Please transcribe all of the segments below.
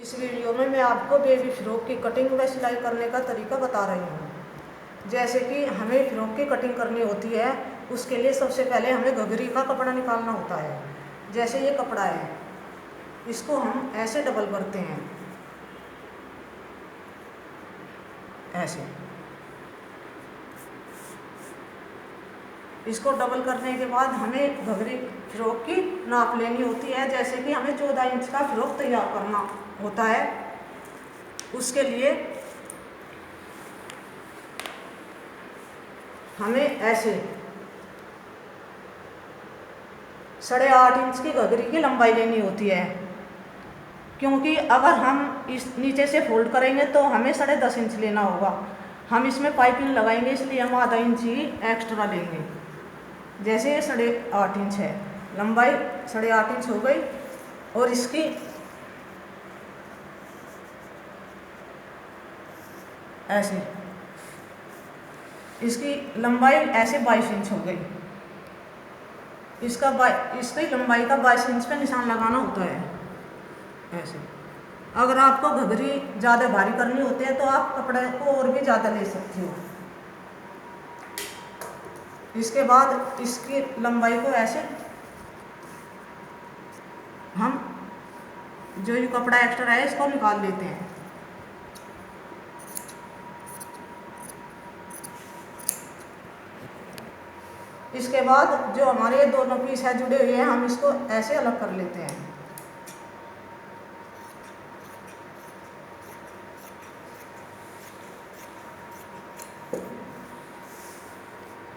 इस वीडियो में मैं आपको बेबी फ्रॉक की कटिंग व सिलाई करने का तरीका बता रही हूँ। जैसे कि हमें फ्रॉक की कटिंग करनी होती है, उसके लिए सबसे पहले हमें घघरी का कपड़ा निकालना होता है। जैसे ये कपड़ा है, इसको हम ऐसे डबल करते हैं, ऐसे। इसको डबल करने के बाद हमें घघरी फ्रॉक की नाप लेनी होती है। जैसे कि हमें 14 इंच का फ्रॉक तैयार करना होता है। उसके लिए हमें ऐसे 8.5 इंच की घघरी की लंबाई लेनी होती है, क्योंकि अगर हम इस नीचे से फोल्ड करेंगे तो हमें 10.5 इंच लेना होगा। हम इसमें पाइपिंग लगाएंगे, इसलिए हम आधा इंच ही एक्स्ट्रा लेंगे। जैसे ये 8.5 इंच है, लंबाई 8.5 इंच हो गई। और इसकी ऐसे, इसकी लंबाई ऐसे 22 इंच हो गई। इसकी लंबाई का 22 इंच पे निशान लगाना होता है, ऐसे। अगर आपको घघरी ज़्यादा भारी करनी होती है तो आप कपड़े को और भी ज़्यादा ले सकती हो। इसके बाद इसकी लंबाई को ऐसे हम जो ये कपड़ा एक्स्ट्रा है इसको निकाल लेते हैं। इसके बाद जो हमारे दोनों पीस है जुड़े हुए हैं, हम इसको ऐसे अलग कर लेते हैं।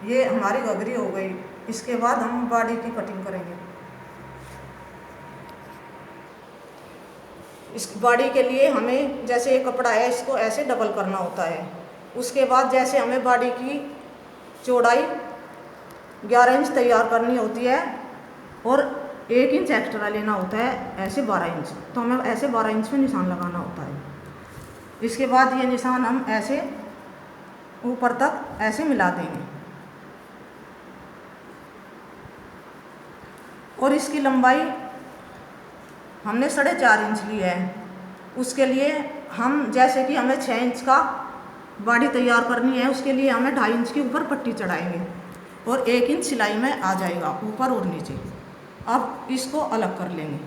ये हमारी घघरी हो गई। इसके बाद हम बॉडी की कटिंग करेंगे। इस बॉडी के लिए हमें जैसे ये कपड़ा है इसको ऐसे डबल करना होता है। उसके बाद जैसे हमें बॉडी की चौड़ाई 11 इंच तैयार करनी होती है और 1 इंच एक्स्ट्रा लेना होता है, ऐसे 12 इंच। तो हमें ऐसे 12 इंच में निशान लगाना होता है। इसके बाद ये निशान हम ऐसे ऊपर तक ऐसे मिला देंगे। और इसकी लंबाई हमने 4.5 इंच ली है। उसके लिए हम जैसे कि हमें 6 इंच का बॉडी तैयार करनी है, उसके लिए हमें 2.5 इंच के ऊपर पट्टी चढ़ाएंगे और 1 इंच सिलाई में आ जाएगा ऊपर और नीचे। अब इसको अलग कर लेंगे।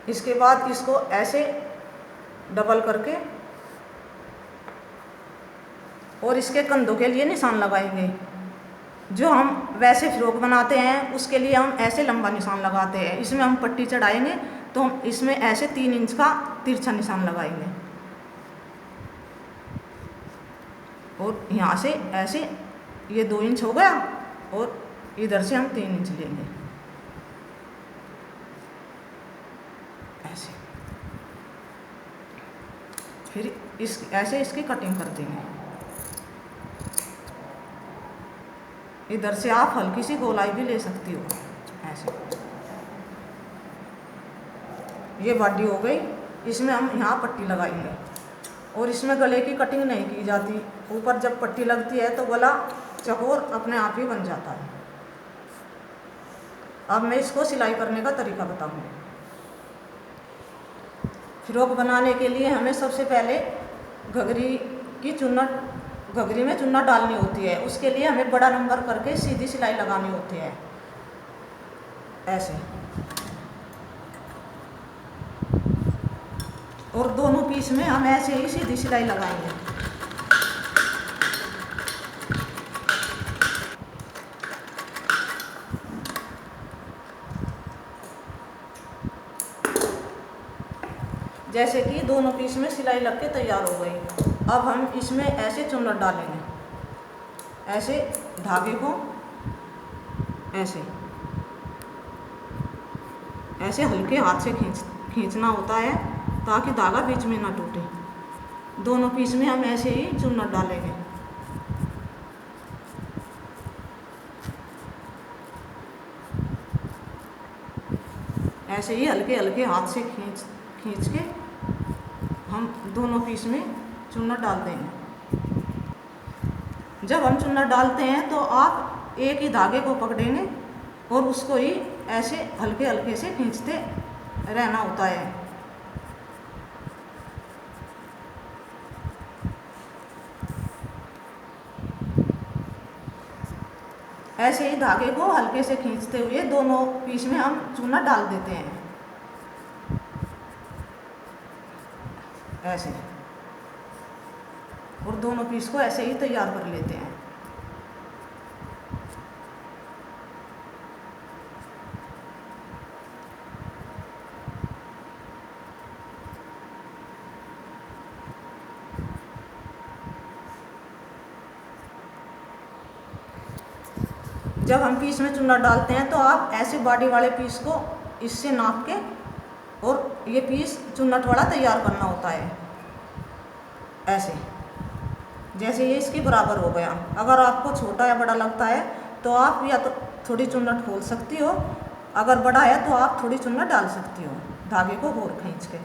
इसके बाद इसको ऐसे डबल करके और इसके कंधों के लिए निशान लगाएंगे। जो हम वैसे फ्रॉक बनाते हैं उसके लिए हम ऐसे लंबा निशान लगाते हैं। इसमें हम पट्टी चढ़ाएंगे तो हम इसमें ऐसे 3 इंच का तिरछा निशान लगाएंगे और यहाँ से ऐसे ये 2 इंच हो गया और इधर से हम 3 इंच लेंगे, ऐसे। फिर ऐसे इसकी कटिंग कर देंगे। इधर से आप हल्की सी गोलाई भी ले सकती हो, ऐसे। ये बॉडी हो गई। इसमें हम यहाँ पट्टी लगाएंगे और इसमें गले की कटिंग नहीं की जाती। ऊपर जब पट्टी लगती है तो गला चौकोर अपने आप ही बन जाता है। अब मैं इसको सिलाई करने का तरीका बताऊंगी। फ्रॉक बनाने के लिए हमें सबसे पहले घघरी में चुन्नट डालनी होती है। उसके लिए हमें बड़ा नंबर करके सीधी सिलाई लगानी होती है, ऐसे। और दोनों पीस में हम ऐसे ही सीधी सिलाई लगाएंगे। जैसे कि दोनों पीस में सिलाई लग के तैयार हो गई। अब हम इसमें ऐसे चुन्नट डालेंगे, ऐसे धागे को ऐसे ऐसे हल्के हाथ से खींचना होता है ताकि धागा बीच में ना टूटे। दोनों पीस में हम ऐसे ही चुन्नट डालेंगे। ऐसे ही हल्के हल्के हाथ से खींच खींच के हम दोनों पीस में चूना डाल देंगे। जब हम चूना डालते हैं तो आप एक ही धागे को पकड़ेंगे और उसको ही ऐसे हल्के हल्के से खींचते रहना होता है। ऐसे ही धागे को हल्के से खींचते हुए दोनों पीस में हम चूना डाल देते हैं ऐसे, और दोनों पीस को ऐसे ही तैयार कर लेते हैं। जब हम पीस में चूना डालते हैं तो आप ऐसे बॉडी वाले पीस को इससे नाप के और ये पीस चुन्नट वाला तैयार करना होता है ऐसे, जैसे ये इसके बराबर हो गया। अगर आपको छोटा या बड़ा लगता है तो आप या तो थोड़ी चुन्नट खोल सकती हो, अगर बड़ा है तो आप थोड़ी चुन्नट डाल सकती हो धागे को और खींच के,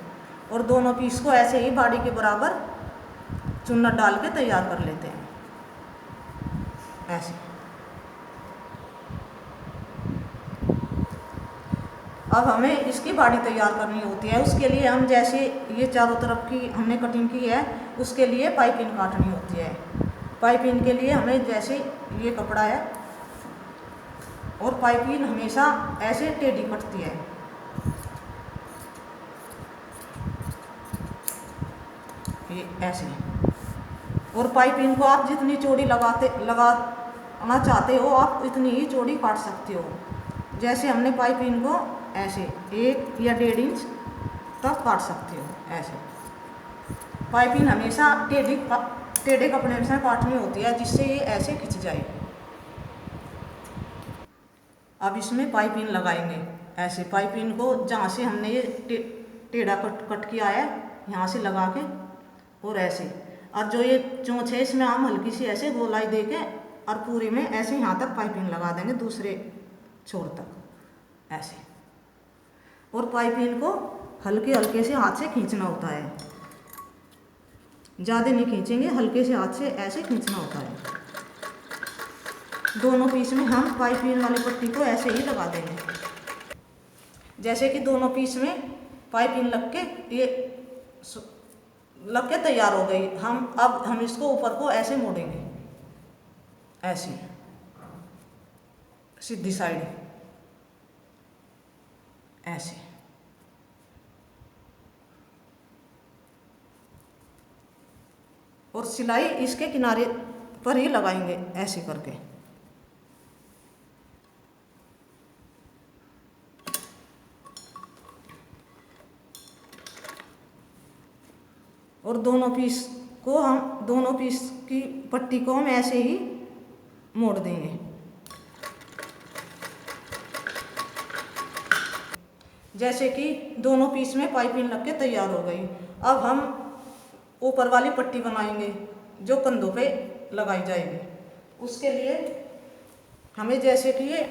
और दोनों पीस को ऐसे ही बॉडी के बराबर चुन्नट डाल के तैयार कर लेते हैं ऐसे। अब हमें इसकी बॉडी तैयार करनी होती है, उसके लिए हम जैसे ये चारों तरफ की हमने कटिंग की है उसके लिए पाइपिंग काटनी होती है। पाइपिंग के लिए हमें जैसे ये कपड़ा है और पाइपिंग हमेशा ऐसे टेढ़ी कटती है, ये ऐसे, और पाइपिंग को आप जितनी चौड़ी लगाना चाहते हो आप इतनी ही चौड़ी काट सकते हो। जैसे हमने पाइपिंग को ऐसे 1 या 1.5 इंच तक काट सकते हो ऐसे। पाइपिंग हमेशा टेढ़े कपड़े से काटनी होती है जिससे ये ऐसे खिंच जाए। अब इसमें पाइपिंग लगाएंगे ऐसे, पाइपिंग को जहाँ से हमने ये टेढ़ा कट किया है यहाँ से लगा के और ऐसे, और जो ये चोंच है इसमें हम हल्की सी ऐसे गोलाई दे के और पूरी में ऐसे यहाँ तक पाइपिंग लगा देंगे दूसरे छोर तक ऐसे, और पाइपिंग को हल्के हल्के से हाथ से खींचना होता है, ज़्यादा नहीं खींचेंगे, हल्के से हाथ से ऐसे खींचना होता है। दोनों पीस में हम पाइपिंग वाली पट्टी को ऐसे ही लगा देंगे। जैसे कि दोनों पीस में पाइपिंग लग के तैयार हो गई। अब हम इसको ऊपर को ऐसे मोड़ेंगे ऐसे सीधी साइड ऐसे, और सिलाई इसके किनारे पर ही लगाएंगे ऐसे करके। और दोनों पीस की पट्टी को हम ऐसे ही मोड़ देंगे। जैसे कि दोनों पीस में पाइपिंग लग के तैयार हो गई। अब हम ऊपर वाली पट्टी बनाएंगे जो कंधों पे लगाई जाएगी। उसके लिए हमें जैसे कि ये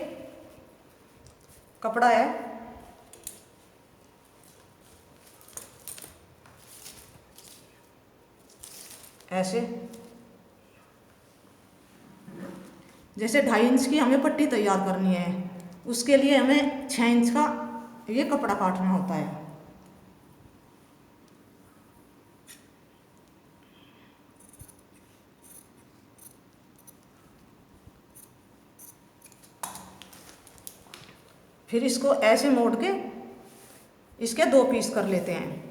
कपड़ा है ऐसे, जैसे 2.5 इंच की हमें पट्टी तैयार करनी है, उसके लिए हमें 6 इंच का ये कपड़ा काटना होता है। फिर इसको ऐसे मोड़ के इसके 2 पीस कर लेते हैं।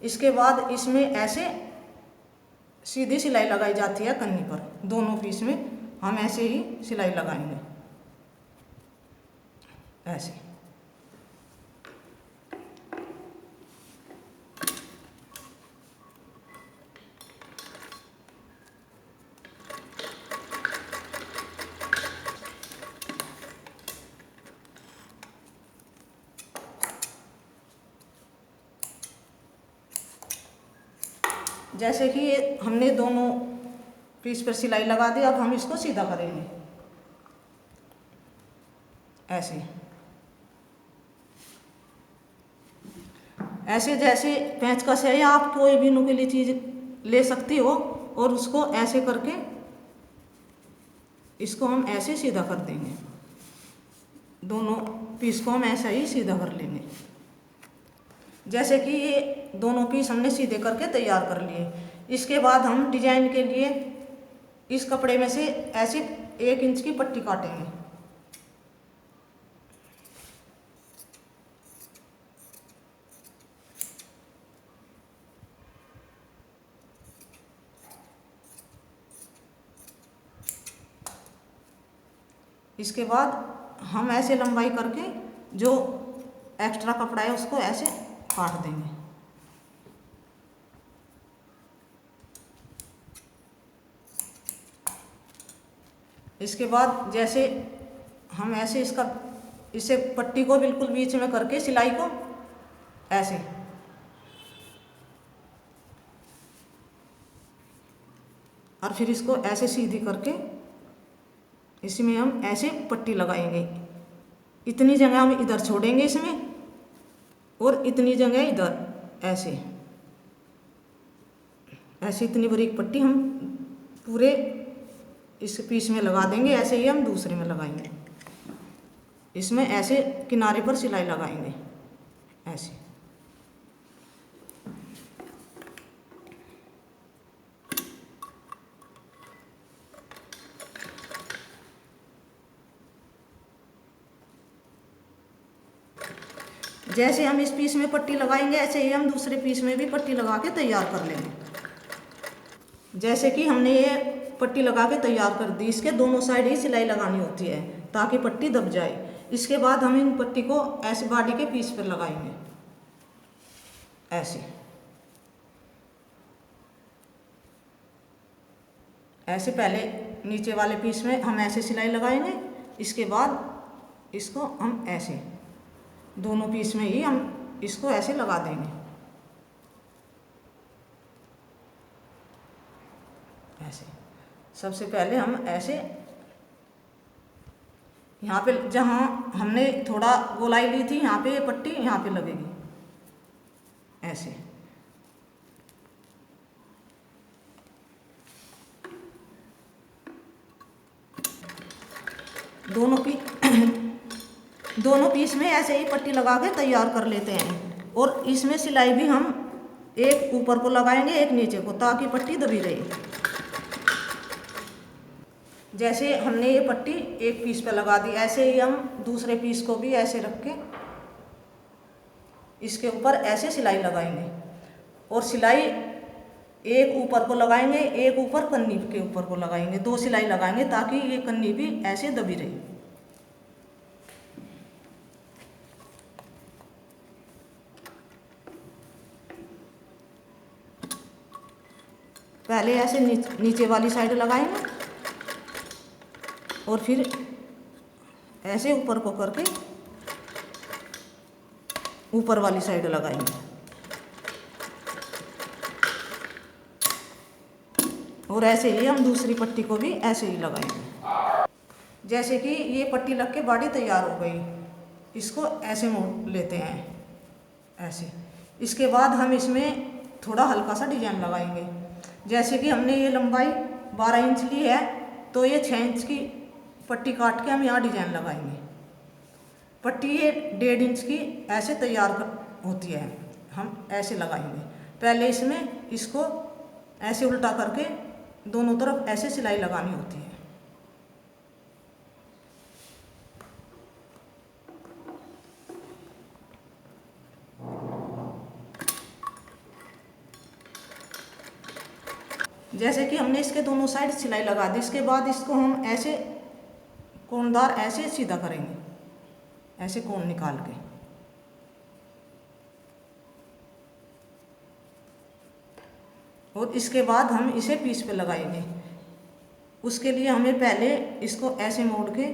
इसके बाद इसमें ऐसे सीधी सिलाई लगाई जाती है कन्नी पर। दोनों पीस में हम ऐसे ही सिलाई लगाएंगे ऐसे। जैसे कि ये हमने दोनों पीस पर सिलाई लगा दी, अब हम इसको सीधा करेंगे ऐसे ऐसे। जैसे पेंचकस है या आप कोई भी नुकीली चीज ले सकती हो और उसको ऐसे करके इसको हम ऐसे सीधा कर देंगे, दोनों पीस को हम ऐसा ही सीधा कर लेंगे। जैसे कि ये दोनों पीस हमने सीधे करके तैयार कर लिए। इसके बाद हम डिजाइन के लिए इस कपड़े में से ऐसे 1 इंच की पट्टी काटेंगे। इसके बाद हम ऐसे लंबाई करके जो एक्स्ट्रा कपड़ा है उसको ऐसे काट देंगे। इसके बाद जैसे हम ऐसे इसे पट्टी को बिल्कुल बीच में करके सिलाई को ऐसे और फिर इसको ऐसे सीधी करके इसमें हम ऐसे पट्टी लगाएंगे। इतनी जगह हम इधर छोड़ेंगे इसमें और इतनी जगह इधर ऐसे ऐसे इतनी बारीक पट्टी हम पूरे इस पीस में लगा देंगे। ऐसे ही हम दूसरे में लगाएंगे, इसमें ऐसे किनारे पर सिलाई लगाएंगे ऐसे। जैसे हम इस पीस में पट्टी लगाएंगे ऐसे ही हम दूसरे पीस में भी पट्टी लगा के तैयार कर लेंगे। जैसे कि हमने ये पट्टी लगा के तैयार कर दी, इसके दोनों साइड ही सिलाई लगानी होती है ताकि पट्टी दब जाए। इसके बाद हम इन पट्टी को ऐसे बॉडी के पीस पर लगाएंगे ऐसे ऐसे। पहले नीचे वाले पीस में हम ऐसे सिलाई लगाएंगे, इसके बाद इसको हम ऐसे दोनों पीस में ही हम इसको ऐसे लगा देंगे ऐसे। सबसे पहले हम ऐसे यहाँ पे जहाँ हमने थोड़ा गोलाई ली थी यहाँ पे ये पट्टी यहाँ पे लगेगी ऐसे। दोनों पीस में ऐसे ही पट्टी लगा के तैयार कर लेते हैं। और इसमें सिलाई भी हम एक ऊपर को लगाएंगे एक नीचे को ताकि पट्टी दबी रहे। जैसे हमने ये पट्टी एक पीस पे लगा दी, ऐसे ही हम दूसरे पीस को भी ऐसे रख के इसके ऊपर ऐसे सिलाई लगाएंगे। और सिलाई एक ऊपर को लगाएंगे एक ऊपर कन्नी के ऊपर को लगाएंगे, 2 सिलाई लगाएंगे ताकि ये कन्नी भी ऐसे दबी रहे। पहले ऐसे नीचे वाली साइड लगाएंगे और फिर ऐसे ऊपर को करके ऊपर वाली साइड लगाएंगे और ऐसे ही हम दूसरी पट्टी को भी ऐसे ही लगाएंगे। जैसे कि ये पट्टी लग के बॉडी तैयार हो गई, इसको ऐसे मोड़ लेते हैं ऐसे। इसके बाद हम इसमें थोड़ा हल्का सा डिजाइन लगाएंगे। जैसे कि हमने ये लंबाई 12 इंच ली है तो ये 6 इंच की पट्टी काट के हम यहाँ डिजाइन लगाएंगे। पट्टी ये 1.5 इंच की ऐसे तैयार होती है, हम ऐसे लगाएंगे। पहले इसमें इसको ऐसे उल्टा करके दोनों तरफ ऐसे सिलाई लगानी होती है। जैसे कि हमने इसके दोनों साइड सिलाई लगा दी, इसके बाद इसको हम ऐसे कोनदार ऐसे सीधा करेंगे, ऐसे कोन निकाल के। और इसके बाद हम इसे पीस पे लगाएंगे। उसके लिए हमें पहले इसको ऐसे मोड़ के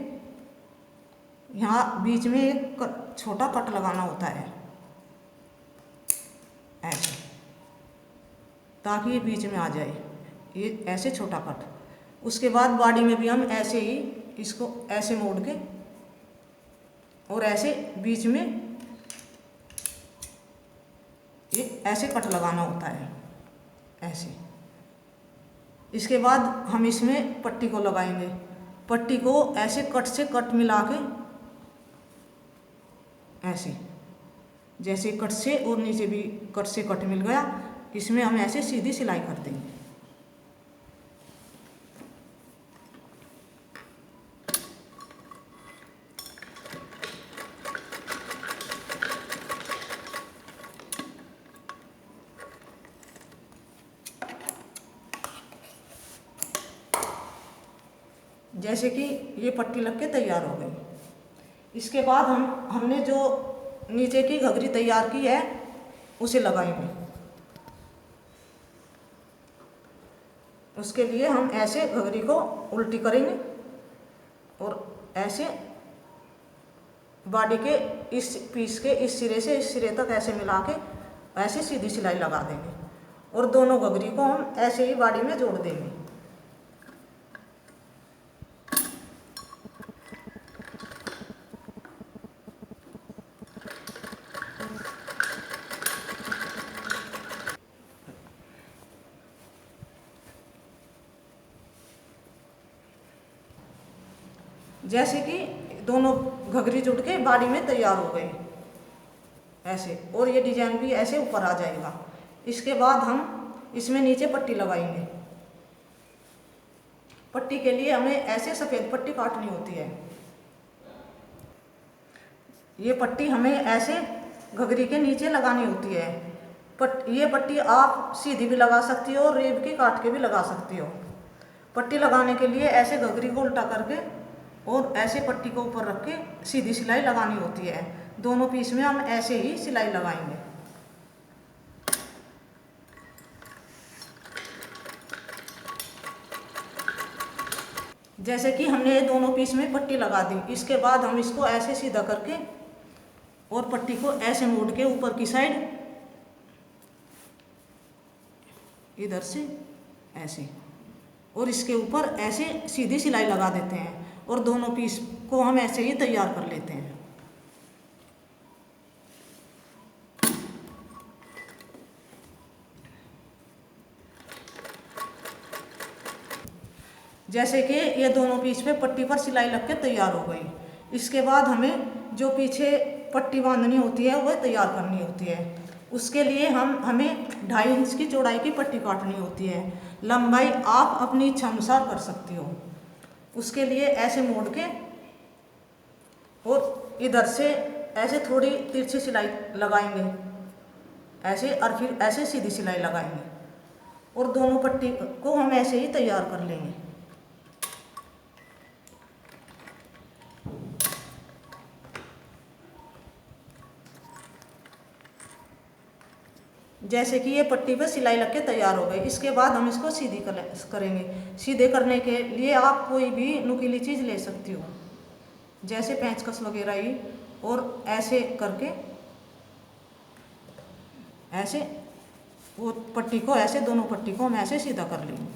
यहाँ बीच में एक छोटा कट लगाना होता है ऐसे। ताकि ये बीच में आ जाए, ये ऐसे छोटा कट। उसके बाद बॉडी में भी हम ऐसे ही इसको ऐसे मोड़ के और ऐसे बीच में ये ऐसे कट लगाना होता है, ऐसे। इसके बाद हम इसमें पट्टी को लगाएंगे। पट्टी को ऐसे कट से कट मिला के ऐसे, जैसे कट से और नीचे भी कट से कट मिल गया, इसमें हम ऐसे सीधी सिलाई कर देंगे। जैसे कि ये पट्टी लग के तैयार हो गई। इसके बाद हमने जो नीचे की घघरी तैयार की है उसे लगाएंगे। उसके लिए हम ऐसे घघरी को उल्टी करेंगे और ऐसे बॉडी के इस पीस के इस सिरे से इस सिरे तक ऐसे मिला के ऐसे सीधी सिलाई लगा देंगे और दोनों घघरी को हम ऐसे ही बॉडी में जोड़ देंगे। जैसे कि दोनों घघरी जुड़ के बॉडी में तैयार हो गए ऐसे, और ये डिजाइन भी ऐसे ऊपर आ जाएगा। इसके बाद हम इसमें नीचे पट्टी लगाएंगे। पट्टी के लिए हमें ऐसे सफ़ेद पट्टी काटनी होती है। ये पट्टी हमें ऐसे घघरी के नीचे लगानी होती है। ये पट्टी आप सीधी भी लगा सकती हो और रेब की काट के भी लगा सकती हो। पट्टी लगाने के लिए ऐसे घघरी को उल्टा करके और ऐसे पट्टी को ऊपर रख के सीधी सिलाई लगानी होती है। दोनों पीस में हम ऐसे ही सिलाई लगाएंगे। जैसे कि हमने ये दोनों पीस में पट्टी लगा दी। इसके बाद हम इसको ऐसे सीधा करके और पट्टी को ऐसे मोड़ के ऊपर की साइड इधर से ऐसे और इसके ऊपर ऐसे सीधी सिलाई लगा देते हैं और दोनों पीस को हम ऐसे ही तैयार कर लेते हैं। जैसे कि ये दोनों पीस पे पट्टी पर सिलाई लग के तैयार हो गई। इसके बाद हमें जो पीछे पट्टी बांधनी होती है वह तैयार करनी होती है। उसके लिए हमें 2.5 इंच की चौड़ाई की पट्टी काटनी होती है। लंबाई आप अपनी इच्छा अनुसार कर सकती हो। उसके लिए ऐसे मोड़ के और इधर से ऐसे थोड़ी तिरछी सिलाई लगाएंगे ऐसे, और फिर ऐसे सीधी सिलाई लगाएंगे और दोनों पट्टी को हम ऐसे ही तैयार कर लेंगे। जैसे कि ये पट्टी पे सिलाई लग के तैयार हो गई। इसके बाद हम इसको सीधी करेंगे। सीधे करने के लिए आप कोई भी नुकीली चीज़ ले सकती हो, जैसे पेंचकस वगैरह ही, और ऐसे करके ऐसे वो पट्टी को ऐसे दोनों पट्टी को हम ऐसे सीधा कर लेंगे।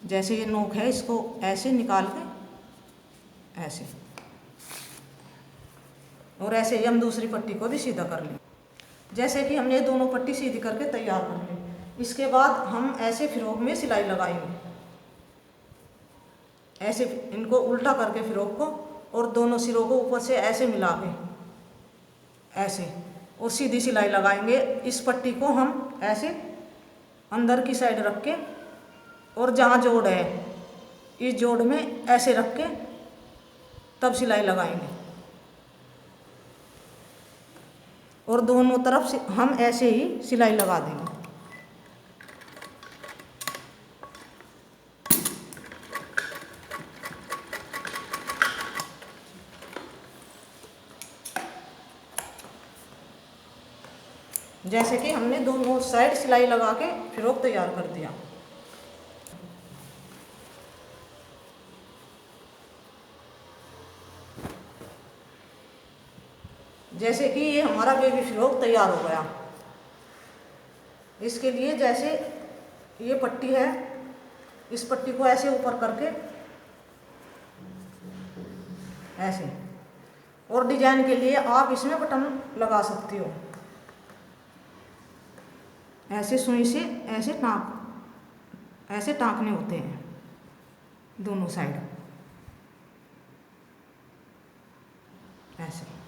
जैसे ये नोक है इसको ऐसे निकाल के ऐसे, और ऐसे ही हम दूसरी पट्टी को भी सीधा कर लें। जैसे कि हमने दोनों पट्टी सीधी करके तैयार कर ली। इसके बाद हम ऐसे फ्रॉक में सिलाई लगाएंगे। ऐसे इनको उल्टा करके फ्रॉक को और दोनों सिरों को ऊपर से ऐसे मिला के ऐसे और सीधी सिलाई लगाएंगे। इस पट्टी को हम ऐसे अंदर की साइड रख के और जहाँ जोड़ है इस जोड़ में ऐसे रख के तब सिलाई लगाएंगे और दोनों तरफ से हम ऐसे ही सिलाई लगा देंगे। जैसे कि हमने दोनों साइड सिलाई लगा के फ्रॉक तैयार कर दिया। जैसे कि ये हमारा बेबी फ्रॉक तैयार हो गया। इसके लिए जैसे ये पट्टी है, इस पट्टी को ऐसे ऊपर करके ऐसे, और डिजाइन के लिए आप इसमें बटन लगा सकती हो। ऐसे सुई से ऐसे टाँकने होते हैं दोनों साइड ऐसे।